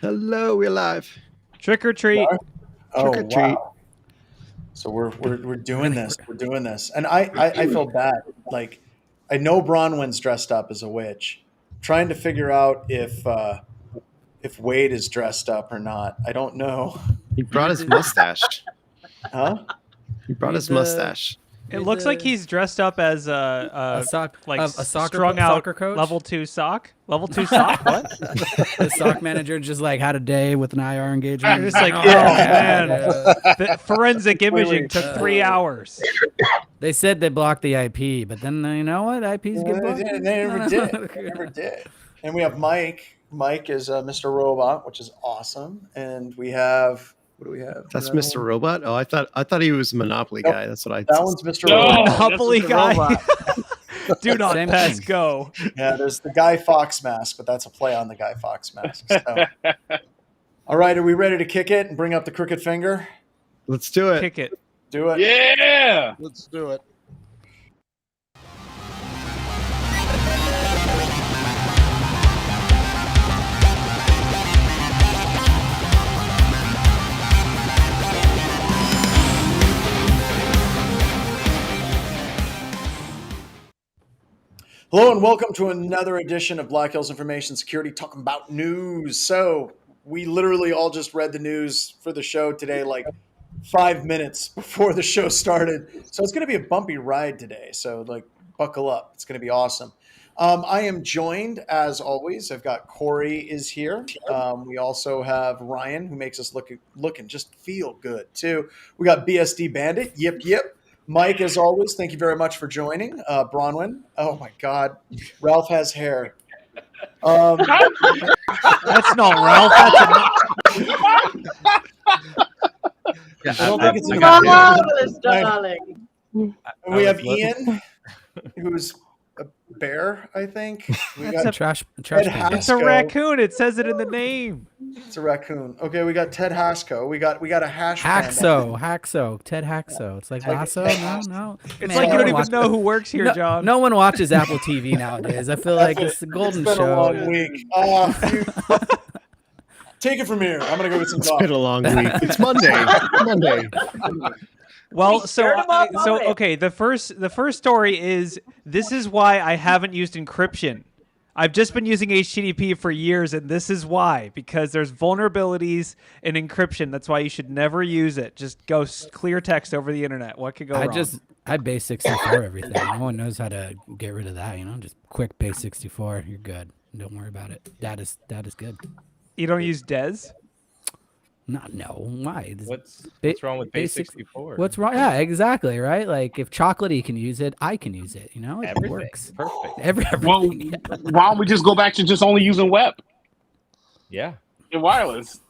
Hello, we're live. Trick or treat. Oh, Trick or treat. wow. So we're doing this. We're doing this. And I feel bad. Like, I know Bronwyn's dressed up as a witch. I'm trying to figure out if Wade is dressed up or not. I don't know. He brought his mustache. Huh? He brought his mustache. It looks like he's dressed up as a sock, like a soccer, strung out soccer coach. level 2 sock. Level 2 sock. What? The sock manager just like had a day with an IR engagement. Just like, oh man, the forensic imaging took 3 hours. They said they blocked the IP, but then you know what? IPs get blocked. They never did. They never did. And we have Mike. Mike is Mr. Robot, which is awesome. And we have. What do we have? That's Mr. Robot. Oh, I thought he was a Monopoly guy. That's what I. That one's Mr. Robot. Monopoly guy. Do not Same pass thing. go. Yeah, there's the Guy Fawkes mask, but that's a play on the Guy Fawkes mask. So. All right, are we ready to kick it and bring up the crooked finger? Let's do it. Kick it. Do it. Yeah. Let's do it. Hello and welcome to another edition of Black Hills Information Security, talking about news. So we literally all just read the news for the show today, like 5 minutes before the show started. So it's going to be a bumpy ride today. So like, buckle up. It's going to be awesome. I am joined, as always. I've got Corey is here. We also have Ryan, who makes us look and just feel good too. We got BSD Bandit. Yip. Mike, as always, thank you very much for joining. Bronwyn. Oh, my God. Ralph has hair. That's not Ralph. That's I don't think it's in Marvelous, darling. And we have Ian, who's a bear, I think. We That's got Trash. Ted Can. it's a Haskell. raccoon. It says it in the name. It's a raccoon. Okay, we got Ted Haskell. We got a hash panda. Haxo, Ted Haxo. It's like Lasso. No. It's Man, like no you don't one even watch- know who works here, John. No one watches Apple TV nowadays. I feel like it's the golden It's been a show. long week. Take it from here. I'm going to go get some It's coffee. been a long week. It's Monday. Well, We so stirred 'em up on it. okay, the first story is this is why I haven't used encryption. I've just been using HTTP for years, and this is why, because there's vulnerabilities in encryption. That's why you should never use it. Just go clear text over the internet. What could go wrong? I base 64 everything. No one knows how to get rid of that. Just quick base 64. You're good. Don't worry about it. That is good. You don't use DES? No. Why? What's Ba- wrong with base 64? What's wrong? Yeah, exactly. Right. Like if Chocolatey can use it, I can use it. It Everything. works. Perfect. Everything. Well, yeah. why don't we just go back to just only using web Yeah. and wireless?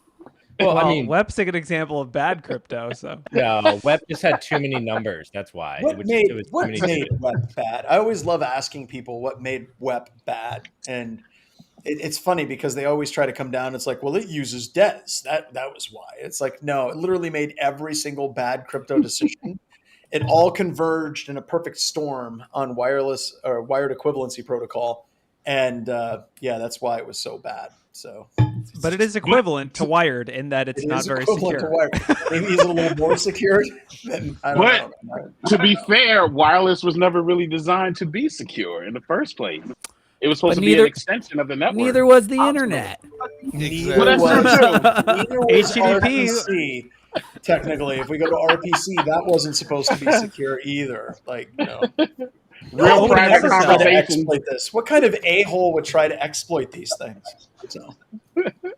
Well, I mean, Web's a good example of bad crypto. So no, web just had too many numbers. That's why. What It made was too many zeros. web bad? I always love asking people what made web bad, and it's funny because they always try to come down. It's like, well, it uses DES. That was why. It's like, no, it literally made every single bad crypto decision. It all converged in a perfect storm on wireless or wired equivalency protocol, and that's why it was so bad. So, but it is equivalent to wired in that it's it not is very equivalent secure. to wired. Maybe he's a little more secured. Than, I don't know. To be fair, wireless was never really designed to be secure in the first place. It was supposed But to be neither- an extension of the network. Neither was the internet. Neither Well, that's was, true, too. neither was HTTP. RPC. Technically, if we go to RPC, that wasn't supposed to be secure either. Like, Real private OpenSSL. try to conversations. exploit this. What kind of a-hole would try to exploit these things? So,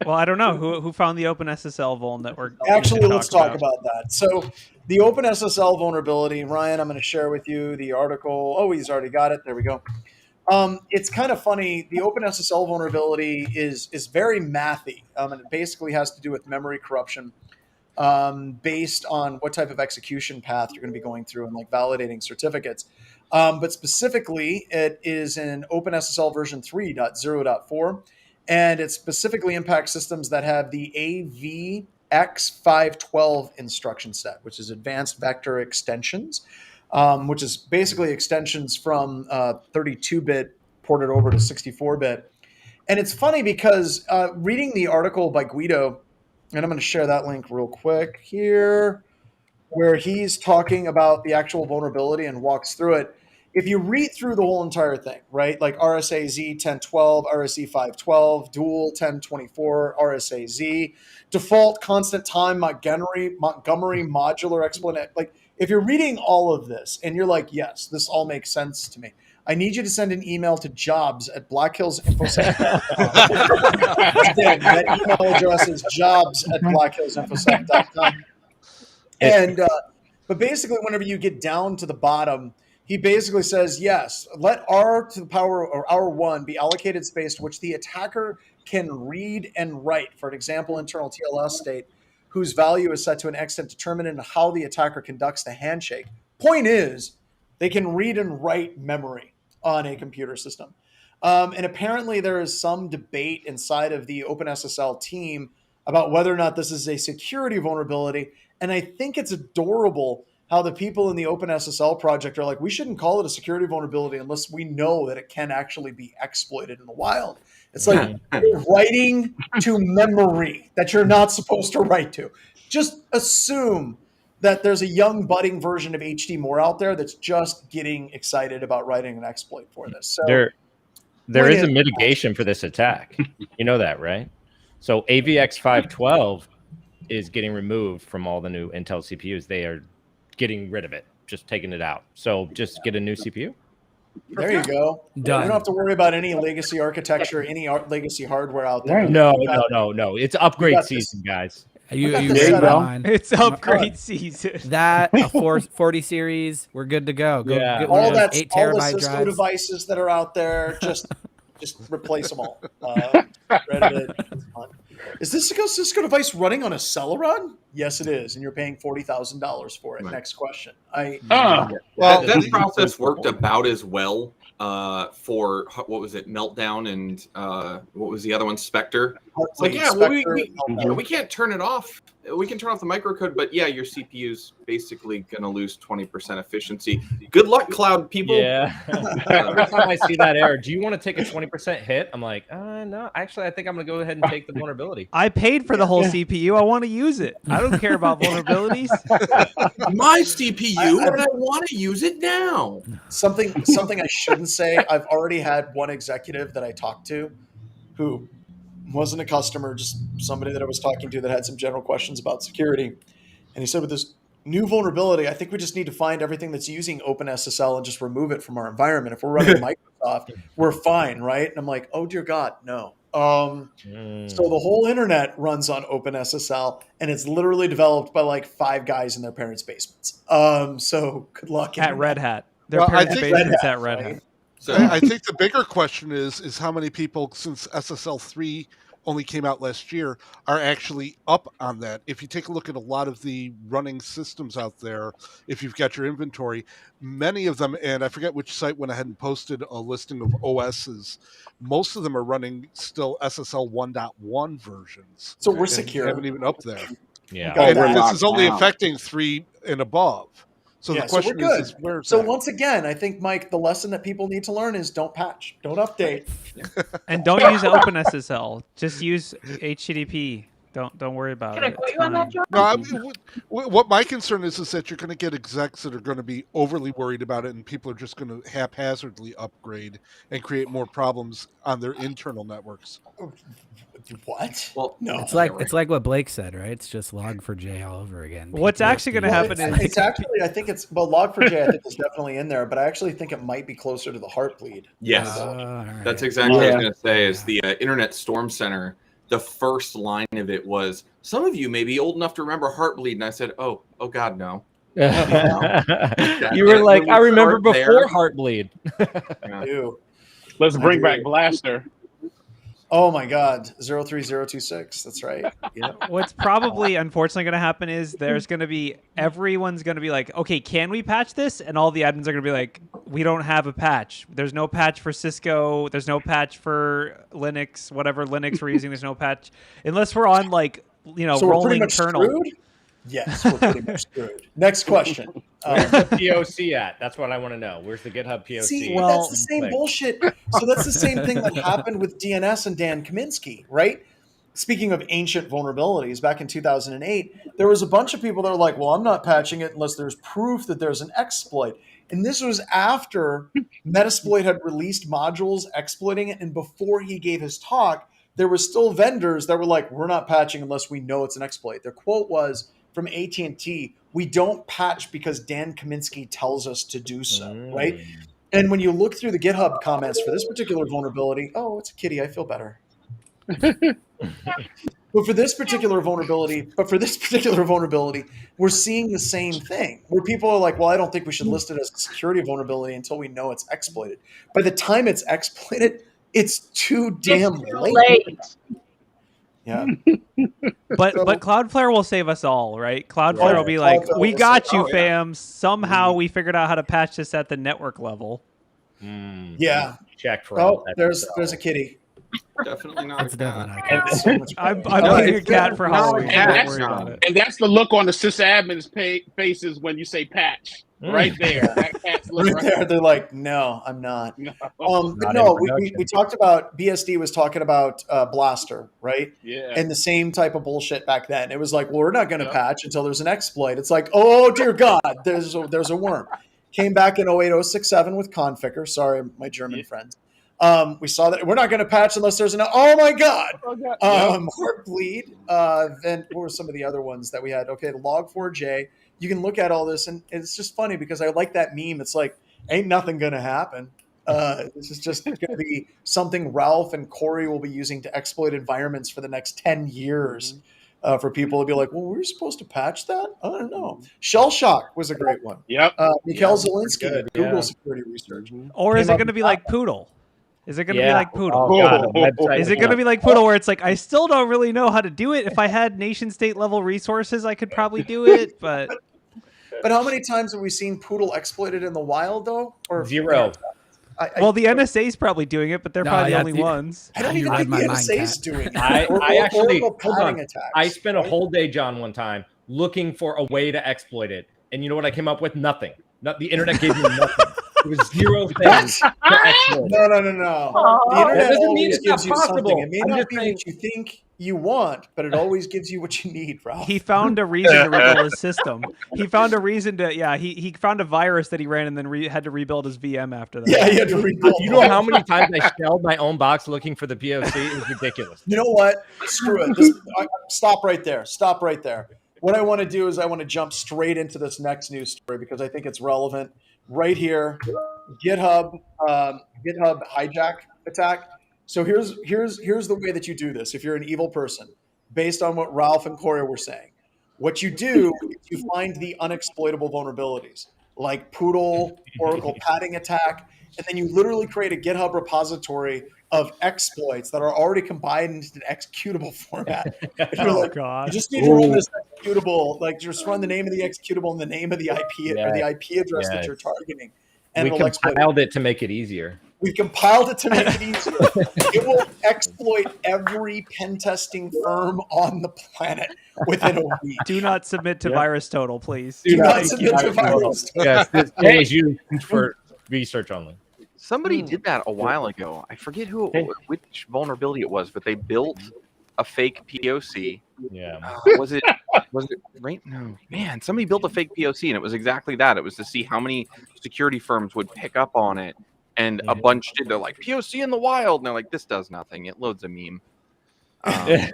Well, I don't know who found the OpenSSL vuln that we're actually, gonna let's talk about that. So, the OpenSSL vulnerability, Ryan, I'm going to share with you the article. Oh, he's already got it. There we go. It's kind of funny. The OpenSSL vulnerability is very mathy, and it basically has to do with memory corruption based on what type of execution path you're going to be going through and like validating certificates. But specifically, it is in OpenSSL version 3.0.4, and it specifically impacts systems that have the AVX512 instruction set, which is Advanced Vector Extensions. Which is basically extensions from 32-bit ported over to 64-bit. And it's funny because reading the article by Guido, and I'm going to share that link real quick here, where he's talking about the actual vulnerability and walks through it. If you read through the whole entire thing, right, like RSA Z 1012, RSE 512, dual 1024, RSA Z, default constant time Montgomery modular explanation, like if you're reading all of this and you're like, yes, this all makes sense to me, I need you to send an email to jobs@blackhillsinfosec.com. Again, that email address is jobs@blackhillsinfosec.com. And but basically, whenever you get down to the bottom, he basically says, yes, let R to the power or R1 be allocated space to which the attacker can read and write, for an example, internal TLS state, whose value is set to an extent determined in how the attacker conducts the handshake. Point is, they can read and write memory on a computer system. And apparently there is some debate inside of the OpenSSL team about whether or not this is a security vulnerability. And I think it's adorable how the people in the OpenSSL project are like, we shouldn't call it a security vulnerability unless we know that it can actually be exploited in the wild. It's like you're writing to memory that you're not supposed to write to. Just assume that there's a young budding version of HD Moore out there that's just getting excited about writing an exploit for this. So there is a mitigation for this attack. You know that, right? So AVX 512 is getting removed from all the new Intel CPUs. They are getting rid of it, just taking it out. So just get a new CPU. There you go. Done. You don't have to worry about any legacy architecture, any legacy hardware out there. No. It's upgrade season, guys. You There you read go. mine. It's upgrade season. That a 40 series, we're good to go. Go Yeah. get one All of those that, 8 all the terabyte Cisco drives. devices that are out there, just replace them all. It's fun. Is this a Cisco device running on a Celeron? Yes, it is, and you're paying $40,000 for it. Right. Next question. Well, that process worked about as well for what was it, Meltdown, and what was the other one, Spectre. It's like, yeah, well, we can't turn it off. We can turn off the microcode, but yeah, your CPU's basically going to lose 20% efficiency. Good luck, cloud people. Yeah. Every time I see that error, do you want to take a 20% hit? I'm like, no, actually, I think I'm going to go ahead and take the vulnerability. I paid for the whole CPU. I want to use it. I don't care about vulnerabilities. My CPU, and I want to use it now. Something I shouldn't say. I've already had one executive that I talked to who wasn't a customer, just somebody that I was talking to that had some general questions about security. And he said, with this new vulnerability, I think we just need to find everything that's using OpenSSL and just remove it from our environment. If we're running Microsoft, we're fine, right? And I'm like, oh, dear God, no. So the whole internet runs on OpenSSL, and it's literally developed by like 5 guys in their parents' basements. So good luck. At Red Hat. Their Well, I parents' think- basements at Red Hat. So I think the bigger question is how many people, since SSL 3 only came out last year, are actually up on that. If you take a look at a lot of the running systems out there, if you've got your inventory, many of them, and I forget which site went ahead and posted a listing of OSs, most of them are running still SSL 1.1 versions. So we're and secure. haven't even up there. Yeah. Okay. And we're this locked is only down. affecting 3 and above. So Yeah, the so we're question good. is where's So that? once again, I think, Mike, the lesson that people need to learn is don't patch, don't update. And don't use OpenSSL. Just use HTTP. Don't worry about Can I it. quote you on that, John? No, I mean, what my concern is that you're going to get execs that are going to be overly worried about it, and people are just going to haphazardly upgrade and create more problems on their internal networks. What? well, No. It's like what Blake said, right? It's just log4j all over again. What's PTSD. actually going to happen is It's actually, I think it's, well, Log4j, I think is definitely in there, but I actually think it might be closer to the Heartbleed. yes. All right. That's exactly what I was Yeah. going to say. Is the Internet Storm Center? The first line of it was, "Some of you may be old enough to remember Heartbleed," and I said, "Oh God, no." You were like, I remember Start there. before Heartbleed. Ew. Let's bring agree. back Blaster. Oh my God, 03026. That's right. Yeah. what's probably unfortunately going to happen is everyone's going to be like, okay, can we patch this? And all the admins are going to be like, we don't have a patch. There's no patch for Cisco. There's no patch for Linux, whatever Linux we're using. There's no patch unless we're on So we're pretty rolling much kernel. screwed? Yes, we're pretty much screwed. Next question. Where's the POC at? That's what I want to know. Where's the GitHub POC? See, Well, that's the same bullshit. So that's the same thing that happened with DNS and Dan Kaminsky, right? Speaking of ancient vulnerabilities, back in 2008, there was a bunch of people that were like, well, I'm not patching it unless there's proof that there's an exploit. And this was after Metasploit had released modules exploiting it. And before he gave his talk, there were still vendors that were like, we're not patching unless we know it's an exploit. Their quote was from AT&T, we don't patch because Dan Kaminsky tells us to do so, right? And when you look through the GitHub comments for this particular vulnerability, oh, it's a kitty, I feel better. But for this particular vulnerability, we're seeing the same thing where people are like, well, I don't think we should list it as a security vulnerability until we know it's exploited. By the time it's exploited, it's too damn late. Yeah. But Cloudflare will save us all, right? Cloudflare will be like, we got you, fam. Somehow we figured out how to patch this at the network level. Yeah. Check for Oh, there's a kitty. Definitely not. It's definitely not. I'm being a cat for Halloween. Don't worry about it. And that's the look on the sysadmin's faces when you say patch. Right there. That cat's look Right there. They're like, no, I'm not. We talked about, BSD was talking about Blaster, right? Yeah. And the same type of bullshit back then. It was like, well, we're not going to patch until there's an exploit. It's like, oh, dear God, there's a worm. Came back in 08-067 with Conficker. Sorry, my German friends. We saw that we're not going to patch unless there's an, oh my God, Heartbleed. Then what were some of the other ones that we had? Okay, the Log4j. You can look at all this, and it's just funny because I like that meme. It's like, ain't nothing going to happen. This is just going to be something Ralph and Corey will be using to exploit environments for the next 10 years. For people to be like, well, we were supposed to patch that? I don't know. Shell Shock was a great one. Yep. Mikhail Zielinski, Google security research. Or is it going to be like Poodle? Is it going to be like Poodle? Is it going to be like Oh. Poodle where it's like, I still don't really know how to do it. If I had nation state level resources, I could probably do it. But how many times have we seen Poodle exploited in the wild, though? Or zero. Well, the NSA is probably doing it, but they're probably the only ones. I don't even think the NSA is doing it. I actually, hold on. I spent a whole day, John, one time looking for a way to exploit it. And you know what I came up with? Nothing. The internet gave me nothing. It was zero things to exploit. No. The internet doesn't mean always it's gives not you possible. something. It may I'm not just be saying- what you think you want, but it always gives you what you need, Ralph. He found a reason to rebuild his system. He found a reason to, he found a virus that he ran and then had to rebuild his VM after that. Yeah, he had to rebuild. You know how many times I shelled my own box looking for the POC? It was ridiculous. You know what? Screw it. Stop right there. Stop right there. What I want to do is I want to jump straight into this next news story because I think it's relevant. Right here, GitHub hijack attack. So here's the way that you do this. If you're an evil person, based on what Ralph and Corey were saying, what you do is you find the unexploitable vulnerabilities like Poodle, Oracle padding attack, and then you literally create a GitHub repository of exploits that are already combined into an executable format. If you're like, you just need to run this executable, like just run the name of the executable and the name of the IP or the IP address that you're targeting. And we compiled it to make it easier. We compiled it to make it easier. It will exploit every pen testing firm on the planet within a week. Do not submit to Virus Total, please. Do not submit to Virus Total. Yes, this day is used for research only. Somebody did that a while ago. I forget which vulnerability it was, but they built a fake POC. Yeah. Was it right? No, man. Somebody built a fake POC, and it was exactly that. It was to see how many security firms would pick up on it, and a bunch did. They're like POC in the wild, and they're like, this does nothing. It loads a meme. Get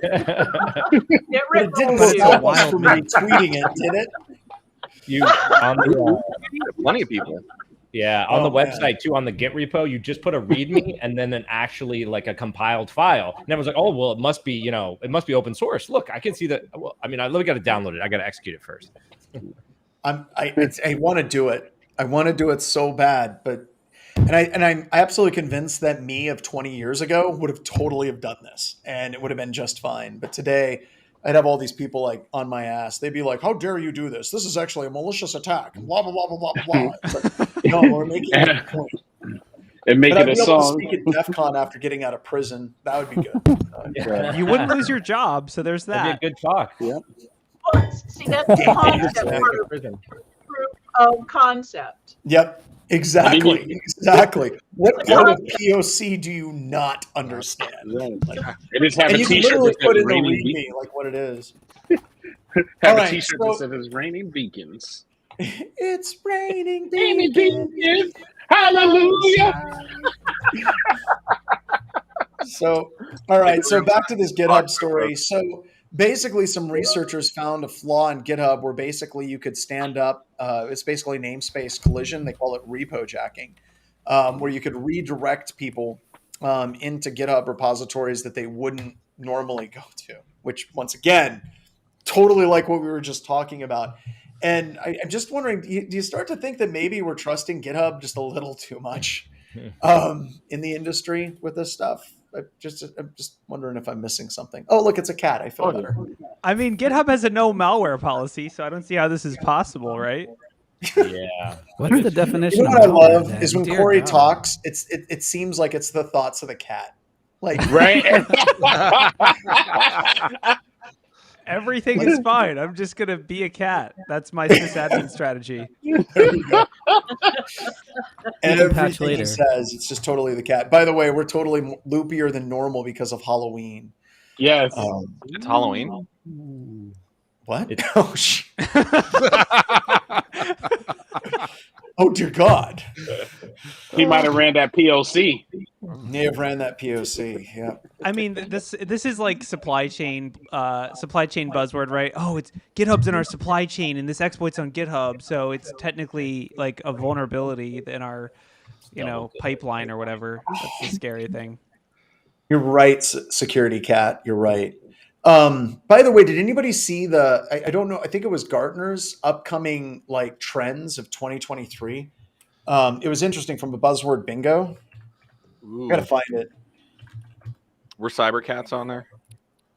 rid It didn't stop us from retweeting it, did it? You on the plenty of people. Yeah, on the website too, on the Git repo, you just put a README and then actually like a compiled file. And everyone's like, oh, well, it must be, it must be open source. Look, I can see that. Well, I got to download it. I got to execute it first. I want to do it. I want to do it so bad, but I'm absolutely convinced that me of 20 years ago would have totally have done this, and it would have been just fine. But today, I'd have all these people like on my ass. They'd be like, "How dare you do this? This is actually a malicious attack." Blah blah blah blah blah blah. Like, no, we're making a point. And make But it I'd a be able to song. speak at DEF CON after getting out of prison. That would be good. You wouldn't lose your job, so there's that. That'd be a good talk. Yeah. See, that's the concept. of concept. Yep. Exactly. Exactly. What part of POC do you not understand? Right. It is have And a you can T-shirt literally that put says in the "Raining readme Beacons." like what it is. Have All a right, T-shirt so- that says "Raining Beacons." It's raining Raining beacons. Beacons. Hallelujah. So, all right. So back to this GitHub story. So basically, some researchers found a flaw in GitHub where basically you could stand up. It's basically namespace collision. They call it repo jacking, where you could redirect people into GitHub repositories that they wouldn't normally go to. Which, once again, totally like what we were just talking about. And I'm just wondering, do you start to think that maybe we're trusting GitHub just a little too much in the industry with this stuff? I'm just wondering if I'm missing something. Oh, look, it's a cat. I feel better. I mean, GitHub has a no malware policy, so I don't see how this is possible, right? Yeah. What's the definition? You know what I of malware, love then? is when Dear Corey God. talks, it seems like it's the thoughts of the cat. Like Right. Everything is fine. I'm just gonna be a cat. That's my sysadmin strategy. patch Everything he later. says, it's just totally the cat. By the way, we're totally loopier than normal because of Halloween. Yes. It's Halloween. What? Oh, oh dear God. He might have ran that POC. May have ran that POC. Yeah. I mean, this is like supply chain buzzword, right? Oh, it's GitHub's in our supply chain, and this exploit's on GitHub, so it's technically like a vulnerability in our, pipeline or whatever. That's the scary thing. You're right, security cat. You're right. By the way, did anybody see I don't know, I think it was Gartner's upcoming like trends of 2023. It was interesting from a buzzword bingo. Ooh. Gotta find it. Were Cybercats on there?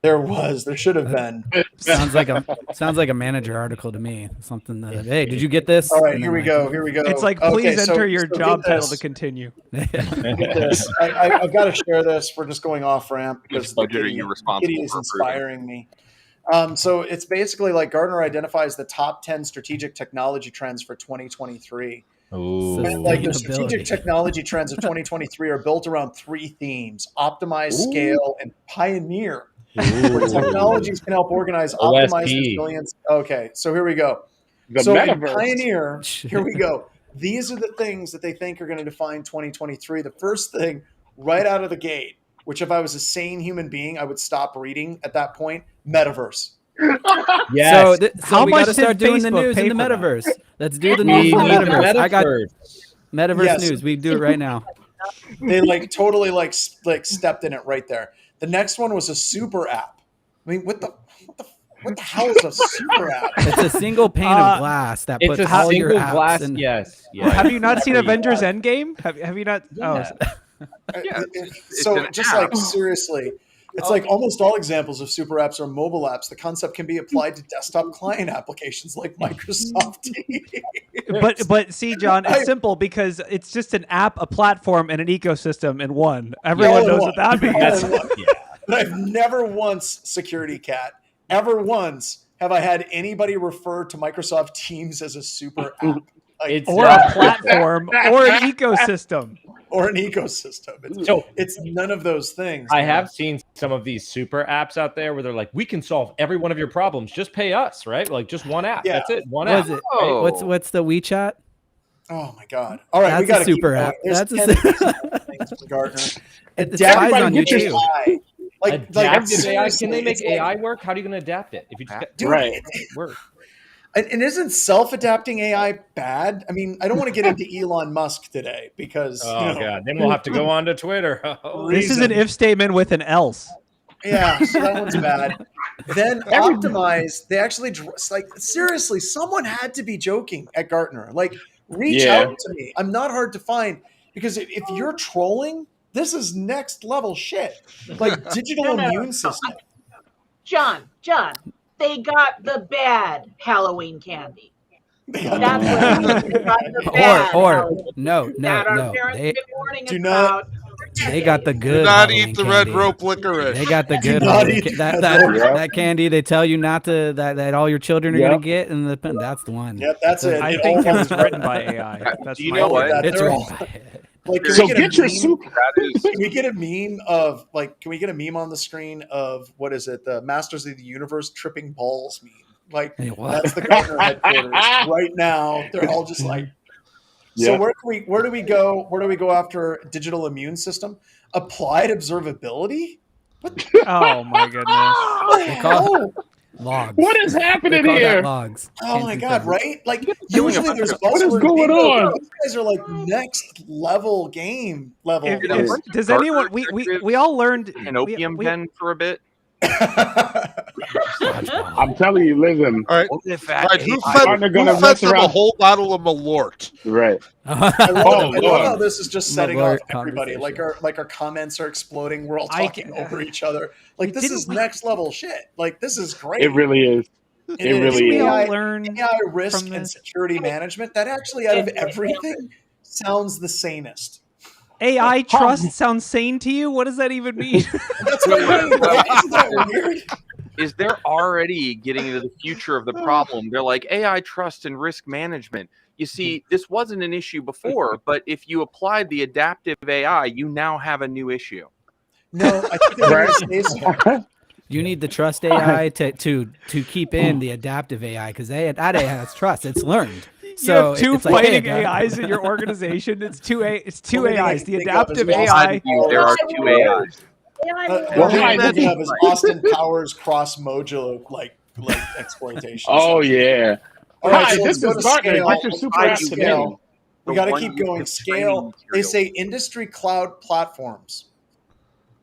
There should have been. Sounds like a manager article to me. Something that, hey, did you get this? All right, And here then we go. Here we go. It's like, Okay, please so- enter your so job get title this. to continue. Get this. I've got to share this. We're just going off ramp because Which budget are you responsible Kitty is for approving? inspiring me. So it's basically like Gartner identifies the top 10 strategic technology trends for 2023. Ooh. And like the Sustainability. strategic technology trends of 2023 are built around three themes: optimize, scale, and pioneer. Where technologies can help organize, optimize, OSP. resilience. Okay, so here we go. The So in metaverse. Pioneer, here we go. These are the things that they think are going to define 2023. The first thing right out of the gate, which if I was a sane human being, I would stop reading at that point, metaverse. Yes. So How we much got to start did doing the Facebook news pay in the for that? metaverse. Let's do the news in the metaverse. I got metaverse Yes. news. We do it right now. They like totally like stepped in it right there. The next one was a super app. I mean, what the hell is a super app? It's a single pane of glass that It's puts a all your single apps glass. in. Yes. Have you not seen Avengers Endgame? Have you not? Yeah. Yeah, So it's an just app. like seriously, it's like almost all examples of super apps are mobile apps. The concept can be applied to desktop client applications like Microsoft Teams. But see, John, it's simple because it's just an app, a platform, and an ecosystem in one. Everyone in knows one. what that means. All in one. But I've never once, security cat, ever once have I had anybody refer to Microsoft Teams as a super app. Like, It's Or a platform or an ecosystem. or an ecosystem. It's none of those things. I have seen some of these super apps out there where they're like, we can solve every one of your problems. Just pay us, right? Like just one app. Yeah. That's it. One What app. is it? Oh. What's the WeChat? Oh my god! All right, we That's got a super app. There's That's a 10 things from Gartner. It spies on you Adaptive too. AI. Like Adaptive AI. Can seriously, they make it's like- AI work? How are you going to adapt it? If you just got Dude, Right. work. And isn't self-adapting AI bad? I mean, I don't want to get into Elon Musk today because Oh god, then we'll have to go on to Twitter. This is an if statement with an else. Yeah, so that one's bad. Then optimize. They actually like seriously. Someone had to be joking at Gartner. Like, reach Yeah. out to me. I'm not hard to find because if you're trolling, this is next level shit. Like digital No, no, immune no. system. John, they got the bad Halloween candy. That's what they got the bad Or Halloween no, that our no. parents They, have been warning us Do not- about. They got the Do good. not Halloween eat the red candy. rope licorice. They got the good not Halloween eat the that, red that, rope. that candy they tell you not to that all your children are gonna get, and that's the one. Yep, that's it. I It think it all was is written by AI. That's Do you my know theory. what? It's They're written all- by Like, can So we get get a your meme? super. That is Can we get a meme of can we get a meme on the screen of what is it? The Masters of the Universe tripping balls meme. Like Hey, what? that's the Gartner headquarters right now. They're all just like. So Yeah. where do we go? Where do we go after digital immune system? Applied observability? Oh my goodness. What the They call hell? Logs. What is They happening call that here? logs. Oh my god! Right? Like doing usually a there's bunch What is buzzword going bingo, on? but these guys are like next level game level. If, Did a if- bunch of does Gartner anyone? We all learned an opium we- pen for a bit. I'm telling you, listen. All right. What if All right, who Gartner gonna fed mess them a around- whole bottle of Malort? Right. I Oh, love Lord. how this is just setting Malort off everybody. Like our comments are exploding. We're all I- talking over each other. Like this didn't is we- next level shit. Like this is great. It really is. It it is. really Didn't we is. all learn AI risk from and this? security management. That actually, out of everything, sounds the sanest. AI trust sounds sane to you? What does that even mean? That's what I mean. Right? Isn't that weird? Is they're already getting into the future of the problem? They're like AI trust and risk management. You see, this wasn't an issue before, but if you applied the adaptive AI, you now have a new issue. No, I think they're going to say so. You need the trust AI to keep in the adaptive AI because that AI has trust. It's learned. You So have two it's like, hey, fighting AIs in your organization. It's two Only thing I AIs. can The think of is adaptive Austin AI. Powers. There are two AIs. What hi, I'm thinking this of is Austin Powers cross Mojo like exploitation. Oh yeah. All right, Hi, so this let's go is to Gartner. scale. Get your super Let's app go to today. scale. We The got to one keep with going. the Scale. training They material. say industry cloud platforms.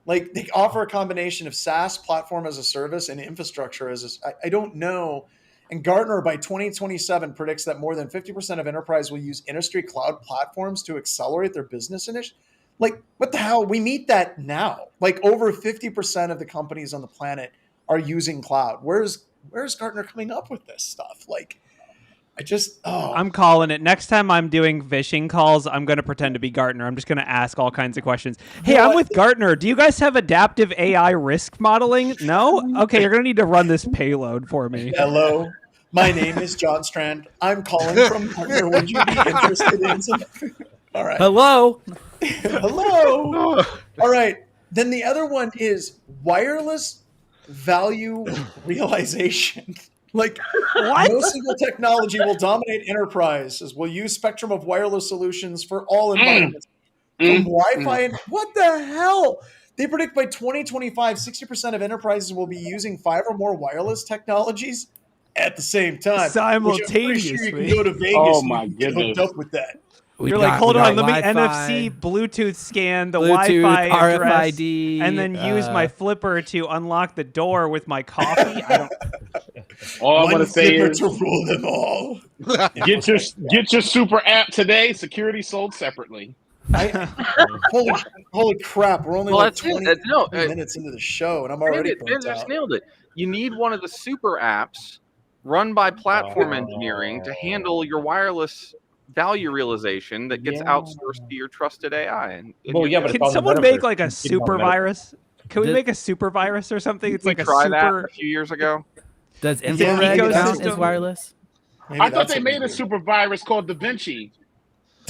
Like they offer a combination of SaaS, platform as a service, and infrastructure as I don't know. And Gartner by 2027 predicts that more than 50% of enterprise will use industry cloud platforms to accelerate their business initiative. Like, what the hell? We meet that now. Like over 50% of the companies on the planet are using cloud. Where's Gartner coming up with this stuff? Like, I'm calling it. Next time I'm doing phishing calls, I'm going to pretend to be Gartner. I'm just going to ask all kinds of questions. Hey, I'm with Gartner. Do you guys have adaptive AI risk modeling? No? Okay, you're going to need to run this payload for me. Hello, my name is John Strand. I'm calling from Gartner. Would you be interested in some? All right. Hello. Hello. All right. Then the other one is wireless value realization. Like, What? no single technology will dominate enterprises. We'll use spectrum of wireless solutions for all environments. From Wi-Fi and what the hell? They predict by 2025, 60% of enterprises will be using 5 or more wireless technologies at the same time. Which I'm pretty sure you can go to Vegas Oh, my and get hooked goodness. up with that. You're like, hold on, let me NFC, Bluetooth scan the Bluetooth, Wi-Fi address, RFID, and then use my flipper to unlock the door with my coffee. I don't. All I One want to say zipper is to rule them all. get your super app today. Security sold separately. Holy crap! We're only Well, like that's it. 20 No, minutes into the show, and I'm already Ben burnt just out. nailed it. You need one of the super apps run by platform engineering to handle your wireless value realization that gets outsourced to your trusted AI. And Well, yeah, but Can it's on the someone metaverse. make like a It's on the super metaverse. virus? Can we The- make a super virus or something? It's we like a tried that super. a few years ago. Does Yeah, infrared maybe count ecosystem. as wireless? Maybe I thought that's they what we made a do. super virus called Da Vinci.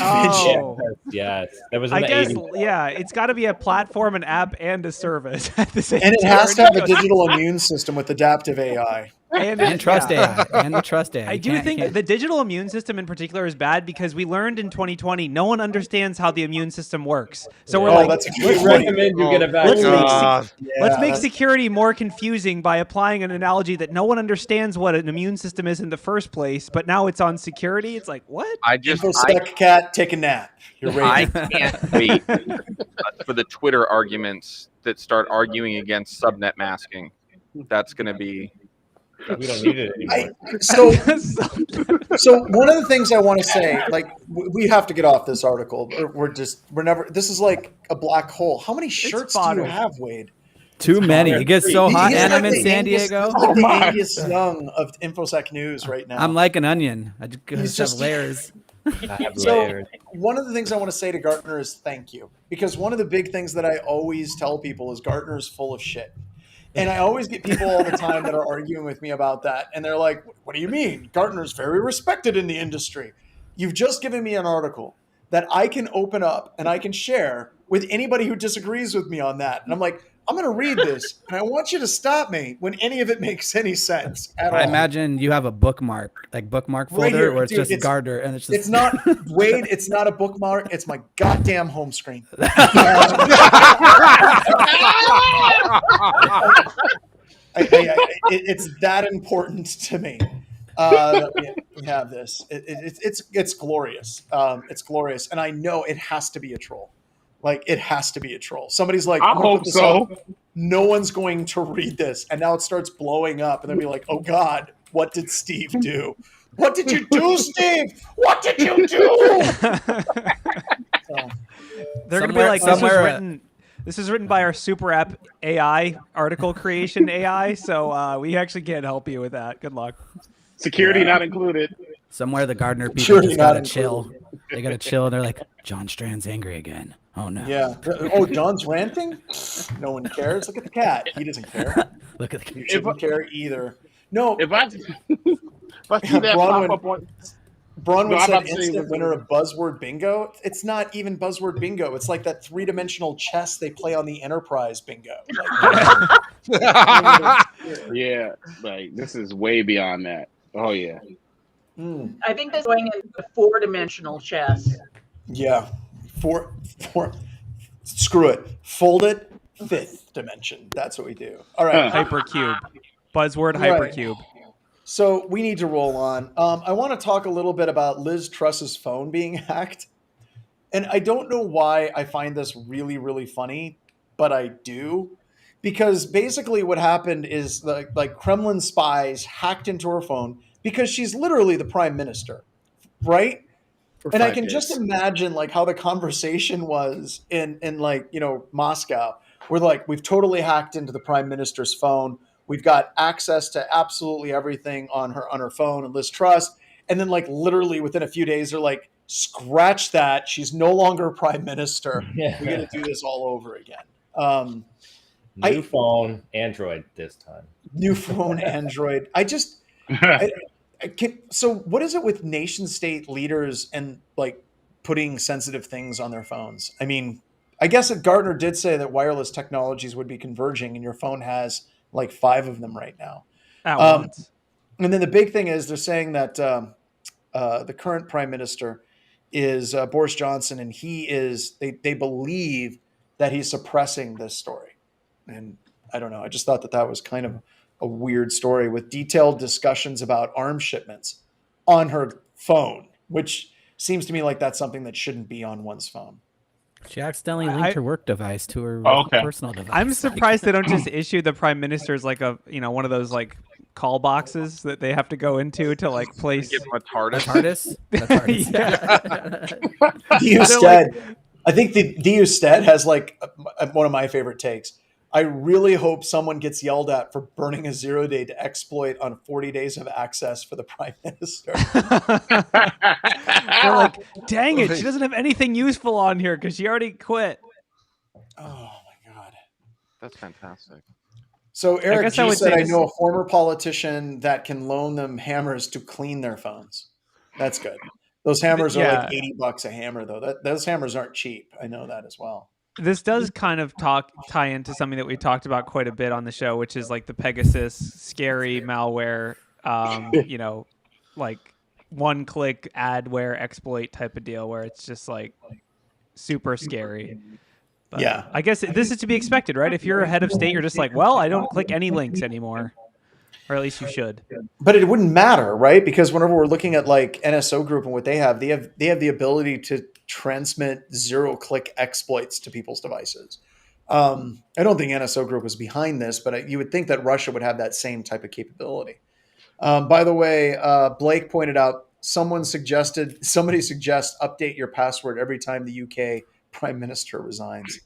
Oh. Yes, that was in I the guess, 80s. yeah, it's got to be a platform, an app, and a service at the same And it time. has to have a digital immune system with adaptive AI. And trust yeah. AI. And the trust AI. I do think the digital immune system in particular is bad because we learned in 2020 no one understands how the immune system works. So we're Oh, like, that's Let's right. recommend you get a let's vaccine. make, God. let's make that's- security more confusing by applying an analogy that no one understands what an immune system is in the first place, but now it's on security. It's like, what? I just Infosec cat, take a nap. You're I ready. can't wait for the Twitter arguments that start arguing against subnet masking. That's going to be. We don't need it anymore. So one of the things I want to say, like we have to get off this article. We're never. This is like a black hole. How many shirts do fodder. you have, Wade? Too many. It gets so hot, He's and like I'm in the San Angus- Diego. he's like Oh the my. Angus Young of Infosec News right now. I'm like an onion. I just He's have just- layers. So one of the things I want to say to Gartner is thank you, because one of the big things that I always tell people is Gartner is full of shit. And I always get people all the time that are arguing with me about that. And they're like, what do you mean? Gartner's very respected in the industry. You've just given me an article that I can open up and I can share with anybody who disagrees with me on that. And I'm like, I'm going to read this, and I want you to stop me when any of it makes any sense at all. I imagine you have a bookmark folder Right here, where it's dude, just Gartner, and it's just... It's not, Wade, it's not a bookmark. It's my goddamn home screen. It's that important to me. We have this. It's glorious. It's glorious, and I know it has to be a troll. Like, it has to be a troll. Somebody's like, I hope so. No one's going to read this, and now it starts blowing up, and they'll be like, "Oh God, what did Steve do? What did you do, Steve? What did you do?" They're gonna be like, this is written by our super app AI article creation AI, so we actually can't help you with that. Good luck. Security not included. Somewhere the Gartner people just gotta chill. They gotta chill, and they're like, John Strand's angry again. Oh no. Yeah. Oh, John's ranting? No one cares. Look at the cat. He doesn't care. Look at the cat. You shouldn't care either. No. If I see that pop up on... Bronwyn said instant winner of Buzzword Bingo. It's not even Buzzword Bingo. It's like that three-dimensional chess they play on the Enterprise Bingo. Yeah, like this is way beyond that. Oh yeah. I think that's going into four-dimensional chess. Yeah. Four. Screw it. Fold it. Fifth dimension. That's what we do. All right. Hypercube. Buzzword hypercube. So we need to roll on. I want to talk a little bit about Liz Truss's phone being hacked. And I don't know why I find this really, really funny, but I do. Because basically what happened is like Kremlin spies hacked into her phone because she's literally the prime minister, right? And I can just imagine like how the conversation was in like, you know, Moscow, where like we've totally hacked into the prime minister's phone. We've got access to absolutely everything on her phone and Liz Truss. And then like literally within a few days, they're like, scratch that. She's no longer prime minister. Yeah. We're going to do this all over again. New phone, Android this time. New phone, Android. So what is it with nation state leaders and like putting sensitive things on their phones? I mean, I guess that Gartner did say that wireless technologies would be converging, and your phone has like 5 of them right now. At once. And then the big thing is they're saying that the current prime minister is Boris Johnson, and they believe that he's suppressing this story. And I don't know. I just thought that was kind of a weird story with detailed discussions about arms shipments on her phone, which seems to me like that's something that shouldn't be on one's phone. She accidentally linked her work device to her personal device. I'm surprised they don't just issue the prime minister's like one of those like call boxes that they have to go into to like place. Give them a TARDIS. I think the Usted has like one of my favorite takes. I really hope someone gets yelled at for burning a 0-day to exploit on 40 days of access for the prime minister. They're like, dang it, she doesn't have anything useful on here because she already quit. Oh my God. That's fantastic. So Eric G said, I know a former politician that can loan them hammers to clean their phones. That's good. Those hammers are like $80 a hammer, though. Those hammers aren't cheap. I know that as well. This does kind of tie into something that we talked about quite a bit on the show, which is like the Pegasus scary malware, like one-click adware exploit type of deal where it's just like super scary. But yeah, I guess this is to be expected, right? If you're a head of state, you're just like, well, I don't click any links anymore, or at least you should. But it wouldn't matter, right? Because whenever we're looking at like NSO Group and what they have the ability to transmit 0-click exploits to people's devices. I don't think NSO Group was behind this, but you would think that Russia would have that same type of capability. By the way, Blake pointed out somebody suggests update your password every time the UK Prime Minister resigns.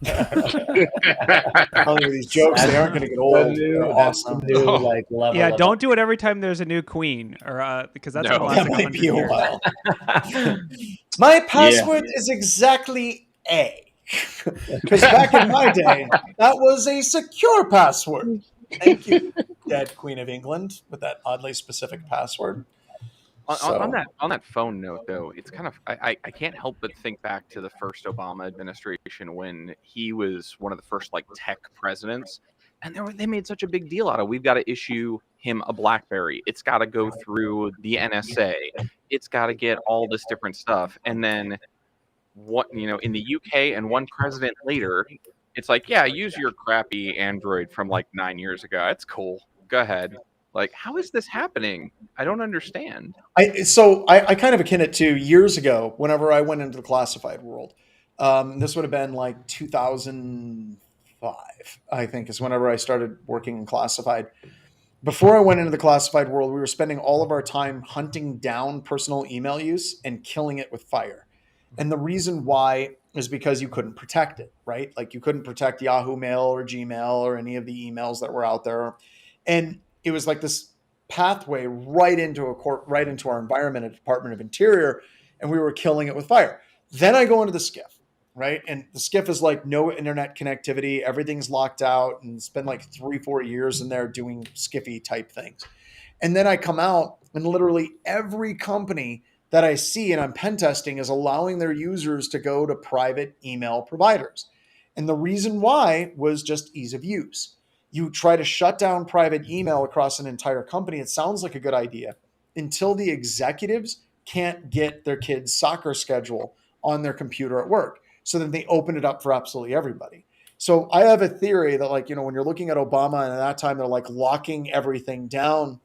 Telling you these jokes, they aren't going to get old. They're awesome. Like level. Yeah, of don't do it every time there's a new queen, or because that's gonna last That like might 100 be a years. while. My password is exactly A. Because back in my day, that was a secure password. Thank you, dead Queen of England, with that oddly specific password. On that phone note, though, it's kind of I can't help but think back to the first Obama administration when he was one of the first like tech presidents, and they made such a big deal out of we've got to issue him a BlackBerry. It's got to go through the NSA. It's got to get all this different stuff, and then what in the UK and one president later, it's like use your crappy Android from like 9 years ago. It's cool. Go ahead. Like, how is this happening? I don't understand. I kind of akin it to years ago, whenever I went into the classified world. This would have been like 2005, I think, is whenever I started working in classified. Before I went into the classified world, we were spending all of our time hunting down personal email use and killing it with fire. And the reason why is because you couldn't protect it, right? Like you couldn't protect Yahoo Mail or Gmail or any of the emails that were out there. And it was like this pathway right into our environment at the Department of Interior, and we were killing it with fire. Then I go into the SCIF, right? And the SCIF is like no internet connectivity, everything's locked out, and spend like 3-4 years in there doing SCIFy type things. And then I come out, and literally every company that I see and I'm pen testing is allowing their users to go to private email providers. And the reason why was just ease of use. You try to shut down private email across an entire company. It sounds like a good idea until the executives can't get their kids' soccer schedule on their computer at work. So then they open it up for absolutely everybody. So I have a theory that when you're looking at Obama and at that time, they're like locking everything down,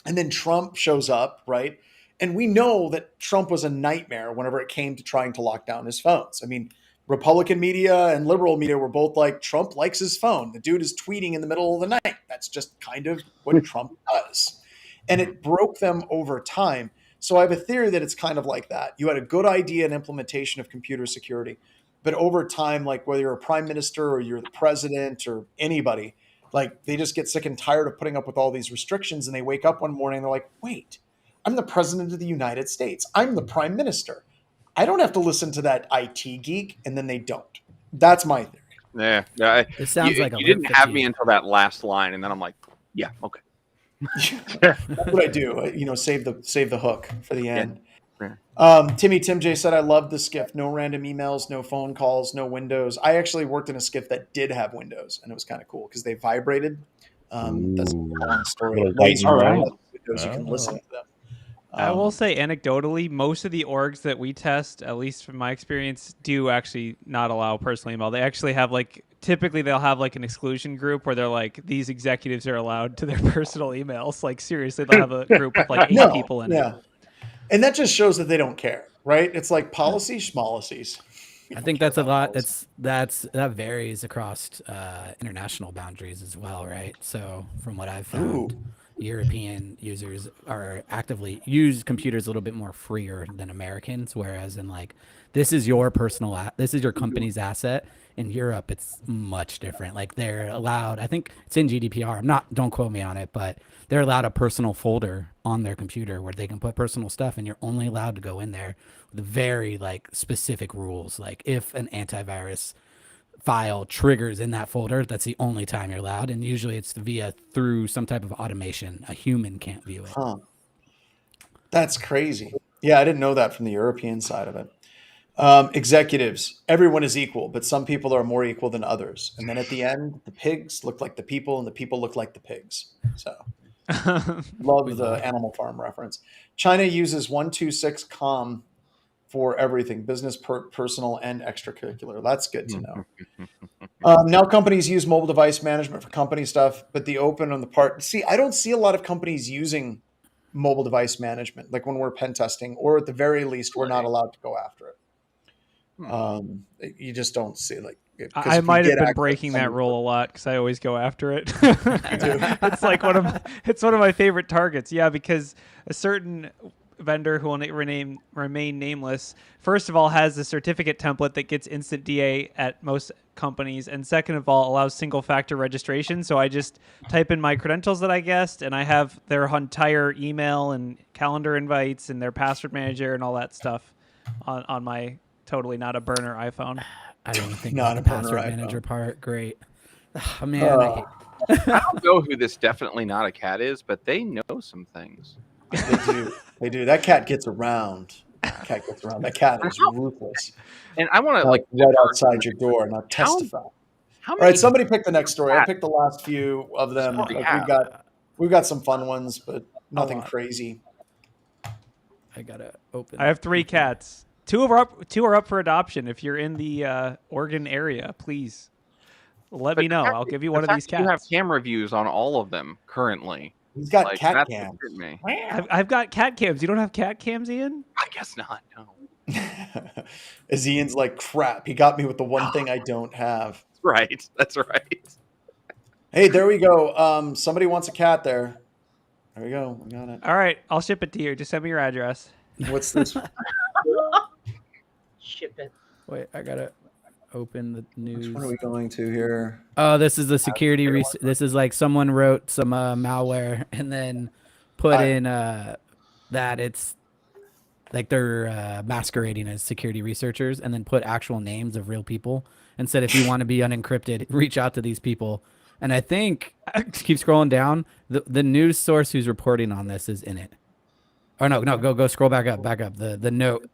and then Trump shows up, right? And we know that Trump was a nightmare whenever it came to trying to lock down his phones. I mean, Republican media and liberal media were both like, Trump likes his phone. The dude is tweeting in the middle of the night. That's just kind of what Trump does. And it broke them over time. So I have a theory that it's kind of like that. You had a good idea and implementation of computer security, but over time, like whether you're a prime minister or you're the president or anybody, like they just get sick and tired of putting up with all these restrictions, and they wake up one morning and they're like, wait, I'm the president of the United States. I'm the prime minister. I don't have to listen to that IT geek, and then they don't. That's my theory. Yeah, It sounds like you didn't have me until that last line, and then I'm like, yeah, okay. That's what I do. Save the hook for the end. Yeah. Tim J said, I love the SCIF. No random emails, no phone calls, no Windows. I actually worked in a SCIF that did have Windows, and it was kind of cool because they vibrated. That's a long story. Windows, you can listen to them. I will say anecdotally, most of the orgs that we test, at least from my experience, do actually not allow personal email. They actually have typically they'll have like an exclusion group where they're like, these executives are allowed to their personal emails. Like seriously, they'll have a group with like 8 people in it. And that just shows that they don't care, right? It's like policy schmolicies. I think that's a lot. That varies across international boundaries as well, right? So from what I've found, European users are actively use computers a little bit more freer than Americans, whereas in like this is your this is your company's asset. In Europe, it's much different. Like they're allowed, I think it's in GDPR. Don't quote me on it, but they're allowed a personal folder on their computer where they can put personal stuff, and you're only allowed to go in there with very like specific rules. Like if an antivirus file triggers in that folder, that's the only time you're allowed, and usually it's through some type of automation. A human can't view it. That's crazy. Yeah, I didn't know that from the European side of it. Executives, everyone is equal, but some people are more equal than others. And then at the end, the pigs look like the people and the people look like the pigs. So love the Animal Farm reference. China uses 126 COM for everything, business, personal, and extracurricular. That's good to know. Now companies use mobile device management for company stuff, but the open on the part. See, I don't see a lot of companies using mobile device management, like when we're pen testing, or at the very least, we're not allowed to go after it. You just don't see I might have been breaking that rule a lot because I always go after it. It's like one of my favorite targets. Yeah, because a certain vendor who will remain nameless, first of all, has a certificate template that gets instant DA at most companies, and second of all, allows single-factor registration. So I just type in my credentials that I guessed, and I have their entire email and calendar invites and their password manager and all that stuff on my totally not a burner iPhone. I didn't even think Not about the a burner password iPhone. manager part. Great. Oh, man, I hate I don't know who this definitely not a cat is, but they know some things. They do. They do. That cat gets around. That cat is ruthless. And I want to like right outside your door. Now testify. All right, somebody pick the next story. I picked the last few of them. Like, we've got some fun ones, but nothing crazy. I gotta open. I have 3 cats. 2 are up for adoption. If you're in the Oregon area, please let me know. I'll give you one of these cats. You have camera views on all of them currently. He's got cat cams. I've got cat cams. You don't have cat cams, Ian? I guess not. No. As Ian's like, crap. He got me with the one thing I don't have. Right. That's right. Hey, there we go. Somebody wants a cat there. There we go. We got it. All right, I'll ship it to you. Just send me your address. What's this? Ship it. Wait, I gotta open the news. Which one are we going to here? Oh, this is the security. This is like someone wrote some malware and then put in that it's like they're masquerading as security researchers, and then put actual names of real people and said, if you want to be unencrypted, reach out to these people. And I think, keep scrolling down, the news source who's reporting on this is in it. Oh no, go scroll back up. The note.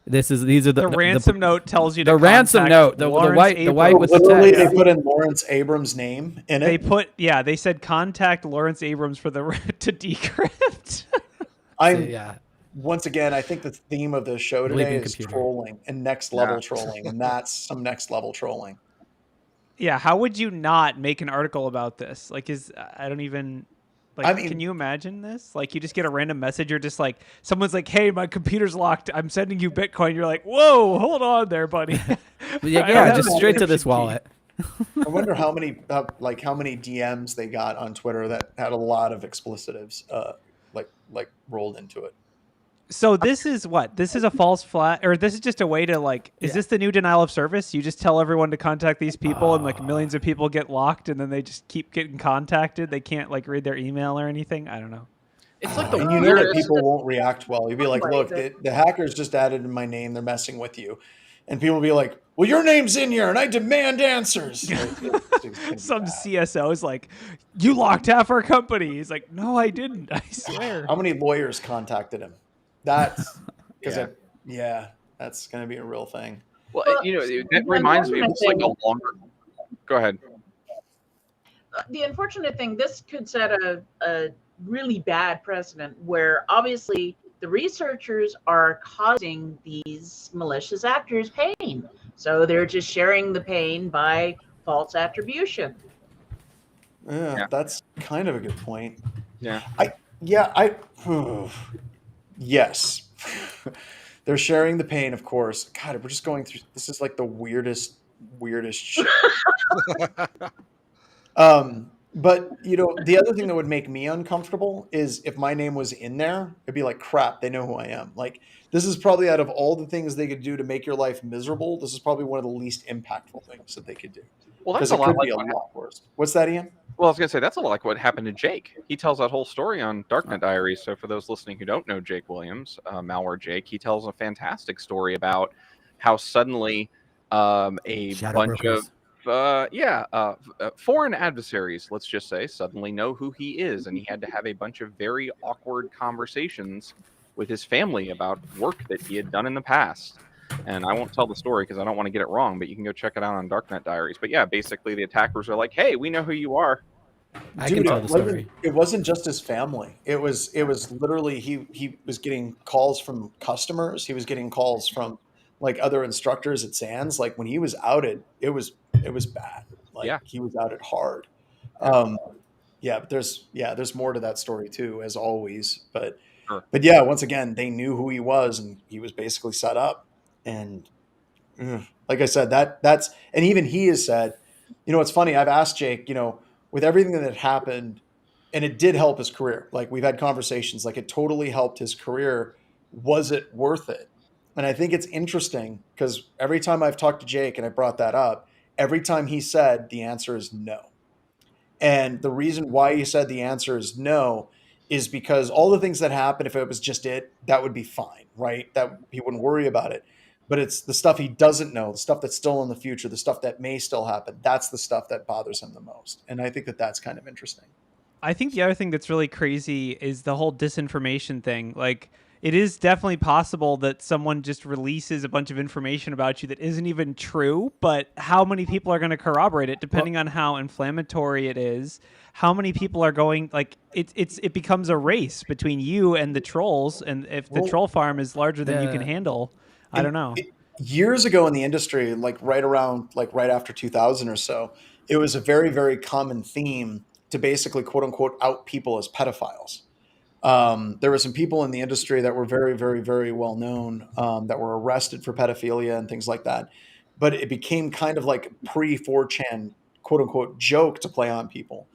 These are the ransom note tells you to the ransom note. The white with the literally text. they put in Lawrence Abrams' name in it. They said contact Lawrence Abrams for to decrypt. Once again, I think the theme of the show today is trolling and next level trolling, and that's some next level trolling. Yeah, how would you not make an article about this? Like, I don't even. Like, I mean, can you imagine this? Like, you just get a random message, or just like someone's like, "Hey, my computer's locked. I'm sending you Bitcoin." You're like, "Whoa, hold on there, buddy." yeah, just straight to this wallet. I wonder how many DMs they got on Twitter that had a lot of explicitives, like rolled into it. So this is what? This is a false flag, or this is just a way to like, is this the new denial of service? You just tell everyone to contact these people and like millions of people get locked and then they just keep getting contacted. They can't like read their email or anything. I don't know. It's like and you know that people won't react well. You'd be like, look, the hackers just added in my name. They're messing with you. And people will be like, well, your name's in here and I demand answers. Some CSO is like, you locked half our company. He's like, no, I didn't. I swear. How many lawyers contacted him? That's because that's going to be a real thing. Well, that reminds me of like a longer. Go ahead. The unfortunate thing, this could set a really bad precedent where obviously the researchers are causing these malicious actors pain. So they're just sharing the pain by false attribution. Yeah, that's kind of a good point. Yeah. Yes. They're sharing the pain, of course. God, we're just going through, this is like the weirdest shit. But the other thing that would make me uncomfortable is if my name was in there, it'd be like, crap, they know who I am. Like, this is probably, out of all the things they could do to make your life miserable, this is probably one of the least impactful things that they could do. Well, that's a lot like lot worse. What's that, Ian? Well, I was going to say, that's a lot like what happened to Jake. He tells that whole story on Darknet Diaries. So for those listening who don't know Jake Williams, Malware Jake, he tells a fantastic story about how suddenly a bunch of foreign adversaries, let's just say, suddenly know who he is. And he had to have a bunch of very awkward conversations with his family about work that he had done in the past. And I won't tell the story because I don't want to get it wrong, but you can go check it out on Darknet Diaries. But yeah, basically the attackers are like, hey, we know who you are. I can tell the story. It wasn't just his family. It was literally he was getting calls from customers. He was getting calls from like other instructors at SANS. Like when he was outed, it was bad. Like he was outed hard. But there's more to that story too, as always. But yeah, once again, they knew who he was and he was basically set up. And like I said, that's, and even he has said, it's funny. I've asked Jake, with everything that happened, and it did help his career. Like we've had conversations, like it totally helped his career was it worth it? And I think it's interesting because every time I've talked to Jake and I brought that up, every time he said the answer is no. And the reason why he said the answer is no is because all the things that happen, if it was just it, that would be fine, right? That he wouldn't worry about it. But it's the stuff he doesn't know, the stuff that's still in the future, the stuff that may still happen. That's the stuff that bothers him the most. And I think that that's kind of interesting. I think the other thing that's really crazy is the whole disinformation thing. Like, it is definitely possible that someone just releases a bunch of information about you that isn't even true, but how many people are going to corroborate it depending on how inflammatory it is? How many people are going, like, it becomes a race between you and the trolls, and if the troll farm is larger than you can handle, I don't know. Years ago in the industry, like right after 2000 or so, it was a very, very common theme to basically quote unquote out people as pedophiles. There were some people in the industry that were very, very, very well known that were arrested for pedophilia and things like that. But it became kind of like pre-4chan quote unquote joke to play on people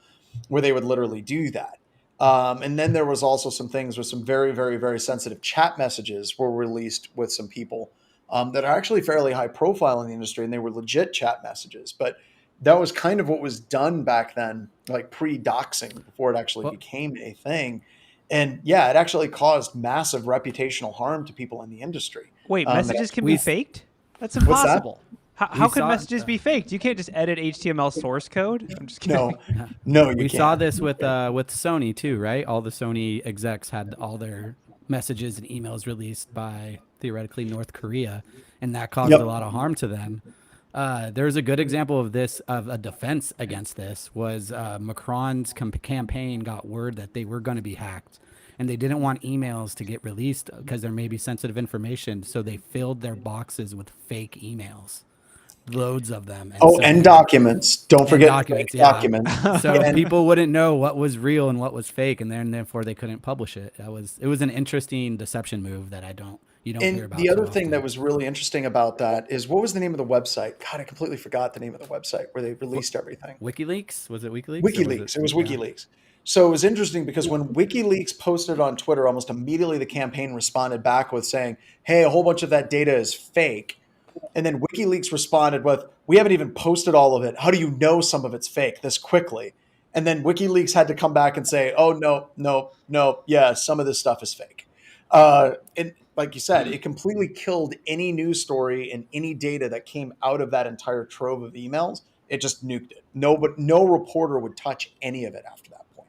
where they would literally do that. And then there was also some things where some very, very, very sensitive chat messages were released with some people that are actually fairly high profile in the industry, and they were legit chat messages. But that was kind of what was done back then, like pre-doxing, before it actually became a thing. And yeah, it actually caused massive reputational harm to people in the industry. Wait, messages can be faked? That's impossible. How can messages be faked? You can't just edit HTML source code. I'm just kidding. No, you we can't. saw this with Sony too, right? All the Sony execs had all their messages and emails released by theoretically North Korea, and that caused a lot of harm to them. There's a good example of this, of a defense against this, was Macron's campaign got word that they were going to be hacked, and they didn't want emails to get released because there may be sensitive information, so they filled their boxes with fake emails. Loads of them. And documents. Don't forget documents. So people wouldn't know what was real and what was fake, and then therefore they couldn't publish it. It was an interesting deception move that you don't hear about. The other thing that was really interesting about that is, what was the name of the website? God, I completely forgot the name of the website where they released everything. WikiLeaks? Was it WikiLeaks? WikiLeaks. It was WikiLeaks. So it was interesting because when WikiLeaks posted on Twitter, almost immediately the campaign responded back with saying, hey, a whole bunch of that data is fake. And then WikiLeaks responded with, we haven't even posted all of it. How do you know some of it's fake this quickly? And then WikiLeaks had to come back and say, oh, no, yeah, some of this stuff is fake. And like you said, it completely killed any news story and any data that came out of that entire trove of emails. It just nuked it. No reporter would touch any of it after that point.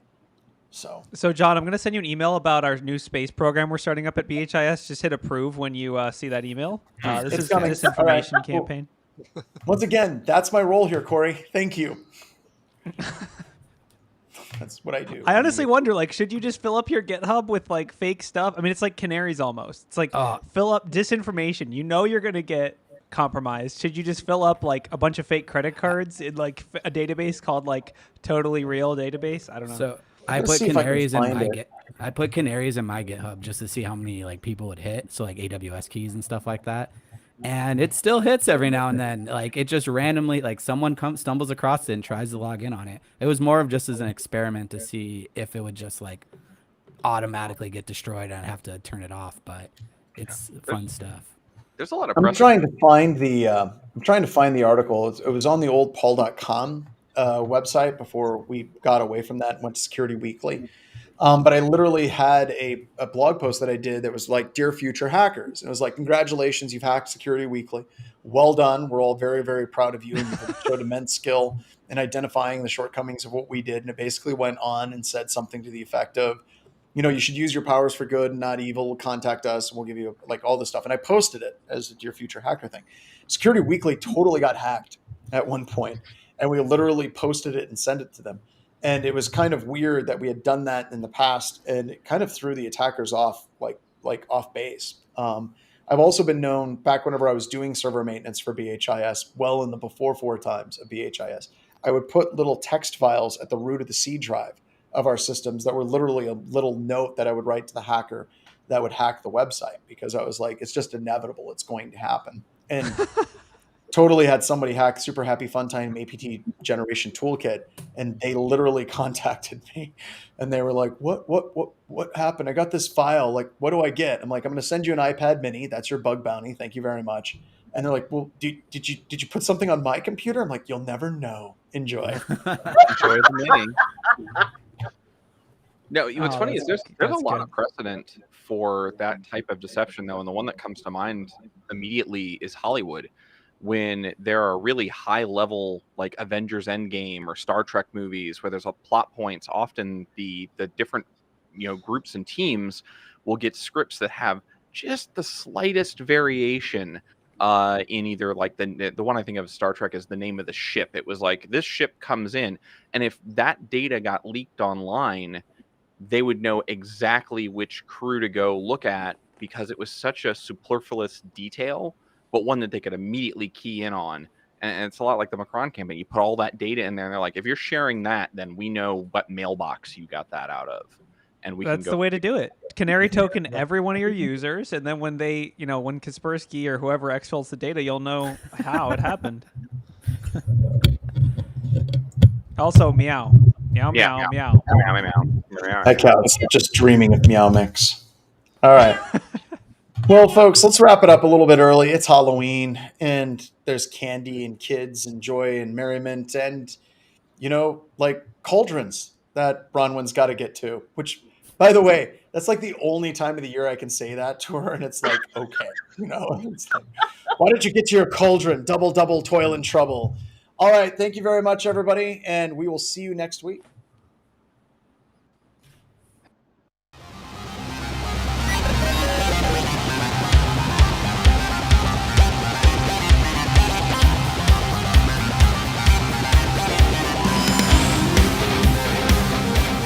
So John, I'm going to send you an email about our new space program we're starting up at BHIS. Just hit approve when you see that email. This is a disinformation campaign. Once again, that's my role here, Corey. Thank you. That's what I do. I honestly wonder, like, should you just fill up your GitHub with like fake stuff? I mean, it's like canaries almost. It's like fill up disinformation. You know you're going to get compromised. Should you just fill up like a bunch of fake credit cards in like a database called like Totally Real Database? I don't know. So I put canaries in my GitHub just to see how many like people would hit. So like AWS keys and stuff like that. And it still hits every now and then. Like it just randomly, like someone stumbles across it and tries to log in on it. It was more of just as an experiment to see if it would just like automatically get destroyed and I'd have to turn it off. But it's fun stuff. There's a lot of. I'm trying to find the article. It was on the old paul.com website before we got away from that and went to Security Weekly. But I literally had a blog post that I did that was like, Dear Future Hackers. And it was like, congratulations, you've hacked Security Weekly. Well done. We're all very, very proud of you. And you showed immense skill in identifying the shortcomings of what we did. And it basically went on and said something to the effect of, you should use your powers for good and not evil. Contact us and we'll give you like all this stuff. And I posted it as a Dear Future Hacker thing. Security Weekly totally got hacked at one point, and we literally posted it and sent it to them. And it was kind of weird that we had done that in the past, and it kind of threw the attackers off, like off base. I've also been known back whenever I was doing server maintenance for BHIS, well in the before 4 times of BHIS, I would put little text files at the root of the C drive of our systems that were literally a little note that I would write to the hacker that would hack the website, because I was like, it's just inevitable. It's going to happen. And totally had somebody hack Super Happy Funtime APT generation toolkit, and they literally contacted me, and they were like, "What happened? I got this file. Like, what do I get?" I'm like, "I'm going to send you an iPad Mini. That's your bug bounty. Thank you very much." And they're like, "Well, did you put something on my computer?" I'm like, "You'll never know. Enjoy." Enjoy the mini. No, what's funny is there's a lot of precedent for that type of deception, though, and the one that comes to mind immediately is Hollywood, when there are really high level like Avengers Endgame or Star Trek movies where there's a plot points. Often the different groups and teams will get scripts that have just the slightest variation in either like the one I think of Star Trek is the name of the ship. It was like this ship comes in, and if that data got leaked online, they would know exactly which crew to go look at because it was such a superfluous detail, but one that they could immediately key in on. And it's a lot like the Macron campaign. You put all that data in there, and they're like, if you're sharing that, then we know what mailbox you got that out of. And That's the way to do it. Canary token every one of your users, and then when they, when Kaspersky or whoever exfils the data, you'll know how it happened. Also, meow. Meow, meow, meow. Meow, meow, meow. That cat's just dreaming of Meow Mix. All right. Well, folks, let's wrap it up a little bit early. It's Halloween, and there's candy and kids and joy and merriment and, like cauldrons that Bronwyn's got to get to, which, by the way, that's like the only time of the year I can say that to her, and it's like, okay, it's like, why don't you get to your cauldron? Double, toil and trouble. All right. Thank you very much, everybody, and we will see you next week.